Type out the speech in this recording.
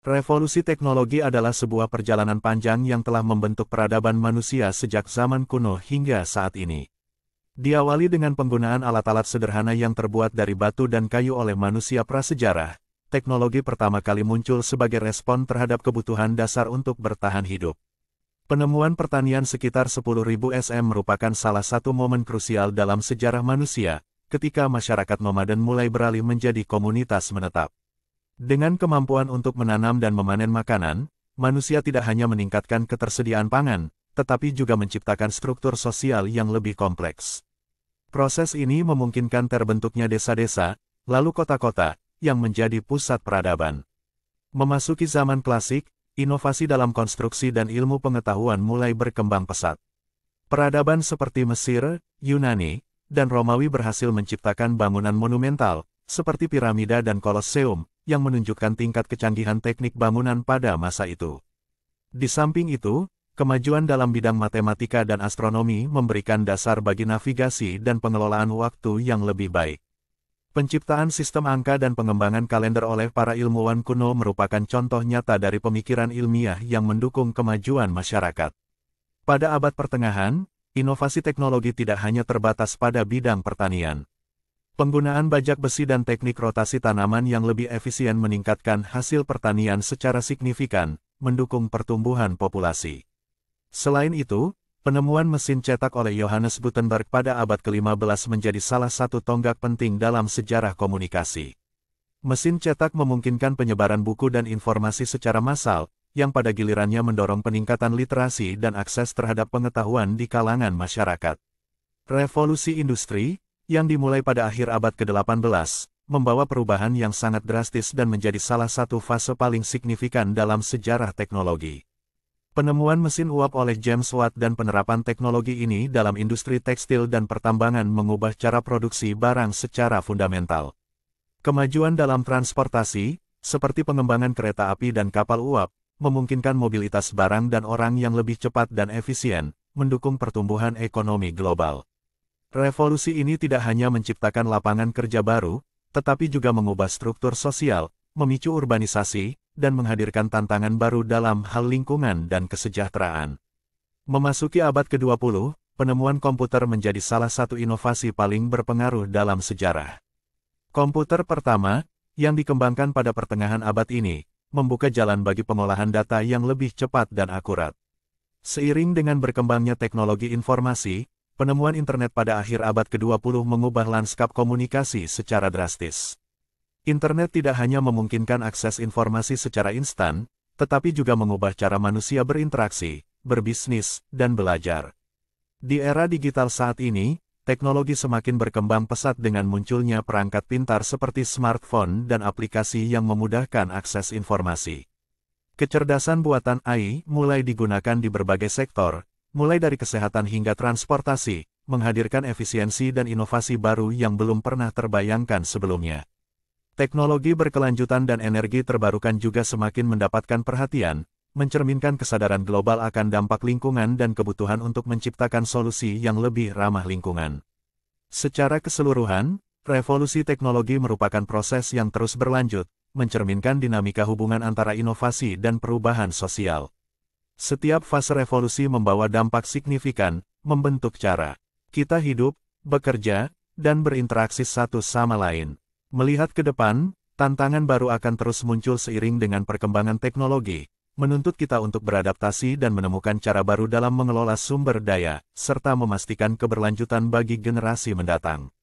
Revolusi teknologi adalah sebuah perjalanan panjang yang telah membentuk peradaban manusia sejak zaman kuno hingga saat ini. Diawali dengan penggunaan alat-alat sederhana yang terbuat dari batu dan kayu oleh manusia prasejarah, teknologi pertama kali muncul sebagai respon terhadap kebutuhan dasar untuk bertahan hidup. Penemuan pertanian sekitar 10.000 SM merupakan salah satu momen krusial dalam sejarah manusia, ketika masyarakat nomaden mulai beralih menjadi komunitas menetap. Dengan kemampuan untuk menanam dan memanen makanan, manusia tidak hanya meningkatkan ketersediaan pangan, tetapi juga menciptakan struktur sosial yang lebih kompleks. Proses ini memungkinkan terbentuknya desa-desa, lalu kota-kota, yang menjadi pusat peradaban. Memasuki zaman klasik, inovasi dalam konstruksi dan ilmu pengetahuan mulai berkembang pesat. Peradaban seperti Mesir, Yunani, dan Romawi berhasil menciptakan bangunan monumental, seperti piramida dan kolosseum, yang menunjukkan tingkat kecanggihan teknik bangunan pada masa itu. Di samping itu, kemajuan dalam bidang matematika dan astronomi memberikan dasar bagi navigasi dan pengelolaan waktu yang lebih baik. Penciptaan sistem angka dan pengembangan kalender oleh para ilmuwan kuno merupakan contoh nyata dari pemikiran ilmiah yang mendukung kemajuan masyarakat. Pada abad pertengahan, inovasi teknologi tidak hanya terbatas pada bidang pertanian. Penggunaan bajak besi dan teknik rotasi tanaman yang lebih efisien meningkatkan hasil pertanian secara signifikan, mendukung pertumbuhan populasi. Selain itu, penemuan mesin cetak oleh Johannes Gutenberg pada abad ke-15 menjadi salah satu tonggak penting dalam sejarah komunikasi. Mesin cetak memungkinkan penyebaran buku dan informasi secara massal, yang pada gilirannya mendorong peningkatan literasi dan akses terhadap pengetahuan di kalangan masyarakat. Revolusi industri, yang dimulai pada akhir abad ke-18, membawa perubahan yang sangat drastis dan menjadi salah satu fase paling signifikan dalam sejarah teknologi. Penemuan mesin uap oleh James Watt dan penerapan teknologi ini dalam industri tekstil dan pertambangan mengubah cara produksi barang secara fundamental. Kemajuan dalam transportasi, seperti pengembangan kereta api dan kapal uap, memungkinkan mobilitas barang dan orang yang lebih cepat dan efisien, mendukung pertumbuhan ekonomi global. Revolusi ini tidak hanya menciptakan lapangan kerja baru, tetapi juga mengubah struktur sosial, memicu urbanisasi, dan menghadirkan tantangan baru dalam hal lingkungan dan kesejahteraan. Memasuki abad ke-20, penemuan komputer menjadi salah satu inovasi paling berpengaruh dalam sejarah. Komputer pertama, yang dikembangkan pada pertengahan abad ini, membuka jalan bagi pengolahan data yang lebih cepat dan akurat. Seiring dengan berkembangnya teknologi informasi, penemuan internet pada akhir abad ke-20 mengubah lanskap komunikasi secara drastis. Internet tidak hanya memungkinkan akses informasi secara instan, tetapi juga mengubah cara manusia berinteraksi, berbisnis, dan belajar. Di era digital saat ini, teknologi semakin berkembang pesat dengan munculnya perangkat pintar seperti smartphone dan aplikasi yang memudahkan akses informasi. Kecerdasan buatan AI mulai digunakan di berbagai sektor, mulai dari kesehatan hingga transportasi, menghadirkan efisiensi dan inovasi baru yang belum pernah terbayangkan sebelumnya. Teknologi berkelanjutan dan energi terbarukan juga semakin mendapatkan perhatian, mencerminkan kesadaran global akan dampak lingkungan dan kebutuhan untuk menciptakan solusi yang lebih ramah lingkungan. Secara keseluruhan, revolusi teknologi merupakan proses yang terus berlanjut, mencerminkan dinamika hubungan antara inovasi dan perubahan sosial. Setiap fase revolusi membawa dampak signifikan, membentuk cara kita hidup, bekerja, dan berinteraksi satu sama lain. Melihat ke depan, tantangan baru akan terus muncul seiring dengan perkembangan teknologi, menuntut kita untuk beradaptasi dan menemukan cara baru dalam mengelola sumber daya, serta memastikan keberlanjutan bagi generasi mendatang.